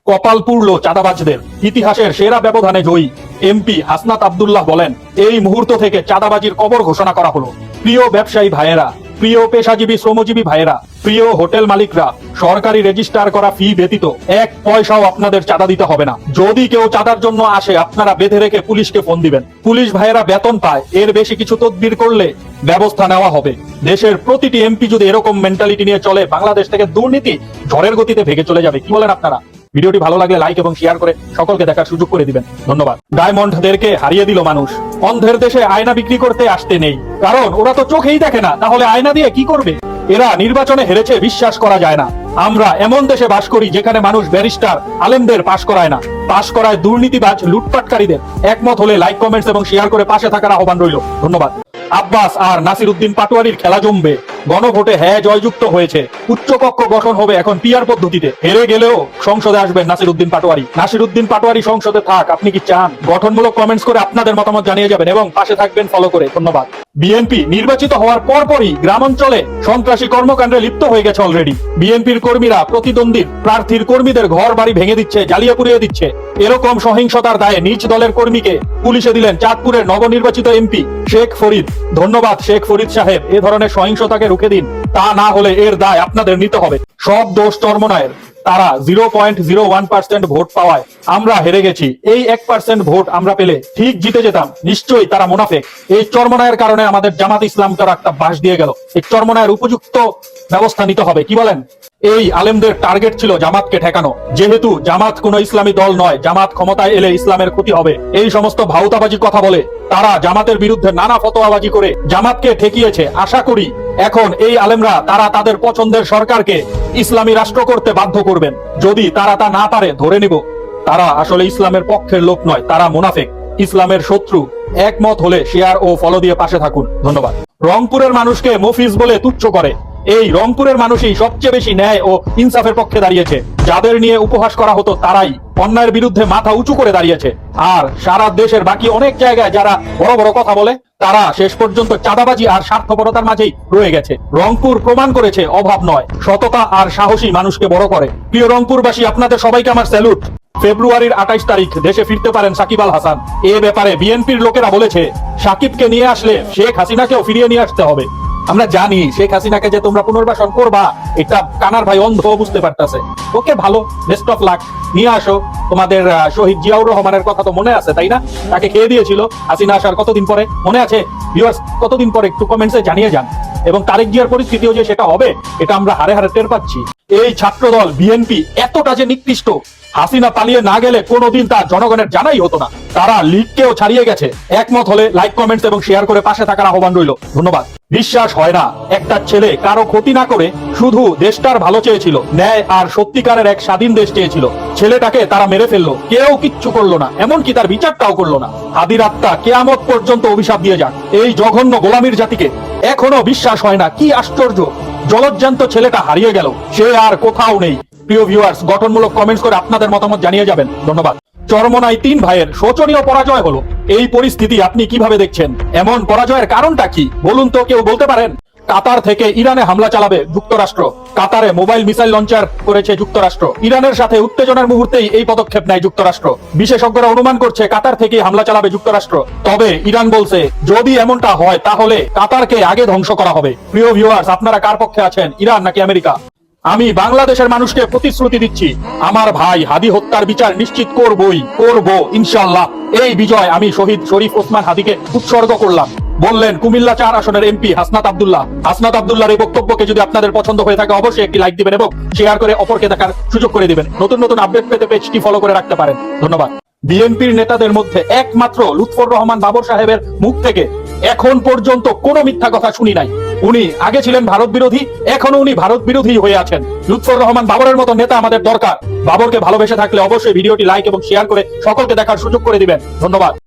কপাল পুড়ল চাঁদাবাজদের। ইতিহাসের সেরা ব্যবধানে জয়ী এমপি হাসনাত আব্দুল্লাহ বলেন, এই মুহূর্ত থেকে চাঁদাবাজির কবর ঘোষণা করা হলো। প্রিয় ব্যবসায়ী ভাইয়েরা, প্রিয় পেশাজীবী শ্রমজীবী ভাইয়েরা, প্রিয় হোটেল মালিকরা, সরকারি রেজিস্টার করা ফি ব্যতীত 1 পয়সাও আপনাদের চাঁদা দিতে হবে না। যদি কেউ চাঁদার জন্য আসে, আপনারা বেঁধে রেখে পুলিশকে ফোন দিবেন। পুলিশ ভাইয়েরা বেতন পায়, এর বেশি কিছু তদবির করলে ব্যবস্থা নেওয়া হবে। দেশের প্রতিটি এমপি যদি এরকম মেন্টালিটি নিয়ে চলে, বাংলাদেশ থেকে দুর্নীতি ঝড়ের গতিতে ভেঙে চলে যাবে। কি বলেন আপনারা? ভিডিওটি ভালো লাগলে লাইক এবং শেয়ার করে সকলকে দেখার সুযোগ করে দিবেন। ধন্যবাদ। ডায়মন্ডদেরকে হারিয়ে দিল মানুষ। অন্ধের দেশে আয়না বিক্রি করতে আসতে নেই, কারণ ওরা তো চোখেই দেখে না, তাহলে আয়না দিয়ে কি করবে? এরা নির্বাচনে হেরেছে, বিশ্বাস করা যায় না। আমরা এমন দেশে বাস করি যেখানে মানুষ ব্যারিস্টার আলেমদের পাশ করায় না, পাশ করায় দুর্নীতিবাজ লুটপাটকারীদের। একমত হলে লাইক, কমেন্টস এবং শেয়ার করে পাশে থাকার আহ্বান রইল। ধন্যবাদ। আব্বাস আর নাসির উদ্দিন পাটোয়ারির খেলা জমবে। গণভোটে হ্যাঁ জয়যুক্ত হয়েছে। উচ্চকক্ষ গঠন হবে এখন পিআর পদ্ধতিতে। হেরে গেলেও সংসদে আসবেন নাসির উদ্দিন পাটোয়ারি। নাসির উদ্দিন পাটোয়ারি সংসদে থাক, আপনি কি চান? গঠনমূলক কমেন্টস করে আপনাদের মতামত জানিয়ে যাবেন এবং পাশে থাকবেন ফলো করে। ধন্যবাদ। বিএনপি নির্বাচিত হওয়ার পরপরই গ্রামাঞ্চলে সন্ত্রাসী কর্মকাণ্ডে লিপ্ত হয়ে গেছে অলরেডি। বিএনপির কর্মীরা প্রতিদ্বন্দ্বী প্রার্থীর কর্মীদের ঘর বাড়ি ভেঙে দিচ্ছে, জ্বালিয়ে পুড়িয়ে দিচ্ছে। এরকম সহিংসতার দায়ে নিজ দলের কর্মীকে পুলিশে দিলেন চাঁদপুরের নবনির্বাচিত এমপি শেখ ফরিদ। ধন্যবাদ শেখ ফরিদ সাহেব, এ ধরনের সহিংসতাকে রুখে দিন। তা না হলে এর দায় আপনাদের নিতে হবে। সব দোষ চরমনায়ের। তারা 0.01% ভোট পাওয়ায় আমরা হেরে গেছি। এই 1% ভোট আমরা পেলে ঠিক জিতে যেতাম। নিশ্চয়ই তারা মুনাফেক। এই চরমনায়ের কারণে আমাদের জামাত ইসলাম তারা একটা বাস দিয়ে গেল। এই চরমনায়ের উপযুক্ত ব্যবস্থা নিতে হবে। কি বলেন? এই আলেমদের টার্গেট ছিল জামাতকে ঠেকানো। যেহেতু জামাত কোন ইসলামী দল নয়, জামাত ক্ষমতায় এলে ইসলামের ক্ষতি হবে, এই সমস্ত ভাউতাবাজি কথা বলে তারা জামাতের বিরুদ্ধে নানা ফতোয়াবাজি করে জামাতকে ঠেকিয়েছে। আশা করি এখন এই আলেমরা তারা তাদের পছন্দের সরকারকে ইসলামী রাষ্ট্র করতে বাধ্য করবেন। যদি তারা তা না পারে, ধরে নিব তারা আসলে ইসলামের পক্ষের লোক নয়, তারা মুনাফেক, ইসলামের শত্রু। একমত হলে শেয়ার ও ফলো দিয়ে পাশে থাকুন। ধন্যবাদ। রংপুরের মানুষকে মফিজ বলে তুচ্ছ করে এই রংপুরের মানুষই সবচেয়ে বেশি ন্যায় ও ইনসাফের পক্ষে দাঁড়িয়েছে। যাদের নিয়ে উপহাস করা হতো তারাই অন্যায়ের বিরুদ্ধে মাথা উঁচু করে দাঁড়িয়েছে। আর সারা দেশের বাকি অনেক জায়গায় যারা বড় বড় কথা বলে, তারা শেষ পর্যন্ত চাঁদাবাজি আর স্বার্থপরতার মাঝেই রয়ে গেছে। রংপুর প্রমাণ করেছে অভাব নয়, সততা আর সাহসী মানুষকে বড় করে। প্রিয় রংপুরবাসী, আপনাদের সবাইকে আমার স্যালুট। ফেব্রুয়ারির 28 তারিখ দেশে ফিরতে পারেন সাকিব আল হাসান। এ ব্যাপারে বিএনপির লোকেরা বলেছে, সাকিবকে নিয়ে আসলে শেখ হাসিনাকেও ফিরিয়ে নিয়ে আসতে হবে। আমরা জানি শেখ হাসিনাকে যে তোমরা পুনর্বাসন করবা, এটা কানার ভাই অন্ধ বুঝতে পারতেছে। ওকে, ভালো, বেস্ট অফ লাক, নিয়ে আসো। তোমাদের শহীদ জিয়াউর রহমানের কথা তো মনে আছে, তাই না? তাকে খেয়ে দিয়েছিল হাসিনা আসার কতদিন পরে, মনে আছে? ভিউয়ার্স, কতদিন পরে একটু কমেন্টসে জানিয়ে যান। এবং তারেক জিয়ার পরিস্থিতিও যে সেটা হবে, এটা আমরা হারে হারে টের পাচ্ছি। এই ছাত্রদল বিএনপি এতটা যে নিকৃষ্ট, হাসিনা পালিয়ে না গেলে কোনোদিন তা জনগণের জানাই হতো না। তারা লিগকেও ছাড়িয়ে গেছে। একমত হলে লাইক, কমেন্টস এবং শেয়ার করে পাশে থাকার আহ্বান রইল। ধন্যবাদ। বিশ্বাস হয় না একটা ছেলে কারো ক্ষতি না করে শুধু দেশটার ভালো চেয়েছিল, ন্যায় আর সত্যিকারের এক স্বাধীন দেশ চেয়েছিল। ছেলেটাকে তারা মেরে ফেললো, কেউ কিচ্ছু করলো না, এমনকি তার বিচারটাও করলো না। হাদির আত্মা কিয়ামত পর্যন্ত অভিশাপ দিয়ে যাক এই জঘন্য গোলামির জাতিকে। এখনো বিশ্বাস হয় না, কি আশ্চর্য, জলজ্জান্ত ছেলেটা হারিয়ে গেল, সে আর কোথাও নেই। প্রিয় ভিউয়ার্স, গঠনমূলক কমেন্টস করে আপনাদের মতামত জানিয়ে যাবেন। ধন্যবাদ। চরমনাই 3 ভাইয়ের শোচনীয় পরাজয় হলো। এই পরিস্থিতি আপনি কিভাবে দেখছেন? এমন পরাজয়ের কারণটা কি বলুন তো, কেউ বলতে পারেন? কাতার থেকে ইরানে হামলা চালাবে যুক্তরাষ্ট্র। কাতারে মোবাইল মিসাইল লঞ্চার করেছে যুক্তরাষ্ট্র। ইরানের সাথে উত্তেজনার মুহূর্তেই এই পদক্ষেপ নেয় যুক্তরাষ্ট্র। বিশেষজ্ঞরা অনুমান করছে কাতার থেকে হামলা চালাবে যুক্তরাষ্ট্র। তবে ইরান বলছে, যদি এমনটা হয় তাহলে কাতারকে আগে ধ্বংস করা হবে। প্রিয় ভিউয়ার্স, আপনারা কার পক্ষে আছেন, ইরান নাকি আমেরিকা? আমি বাংলাদেশের মানুষকে প্রতিশ্রুতি দিচ্ছি, আমার ভাই হাদি হত্যার বিচার নিশ্চিত করব ইনশাআল্লাহ। এই বিজয় আমি শহীদ শরীফ ওসমান হাদিকে উৎসর্গ করলাম, বললেন কুমিল্লা 4 আসনের এমপি হাসনাত আব্দুল্লাহ। হাসনাত আব্দুল্লাহর এই বক্তব্যকে যদি আপনাদের পছন্দ হয়ে থাকে, অবশ্যই একটি লাইক দিবেন এবং শেয়ার করে অপরকে দেখার সুযোগ করে দিবেন। নতুন নতুন আপডেট পেতে পেজটি ফলো করে রাখতে পারেন। ধন্যবাদ। বিএনপির নেতাদের মধ্যে একমাত্র লুৎফর রহমান বাবর সাহেবের মুখ থেকে এখন পর্যন্ত কোনো মিথ্যা কথা শুনি নাই। উনি আগে ছিলেন ভারত বিরোধী, এখনো উনি ভারত বিরোধী হয়ে আছেন। লুৎফর রহমান বাবরের মতো নেতা আমাদের দরকার। বাবরকে ভালোবেসে থাকলে অবশ্যই ভিডিওটি লাইক এবং শেয়ার করে সকলকে দেখার সুযোগ করে দিবেন। ধন্যবাদ।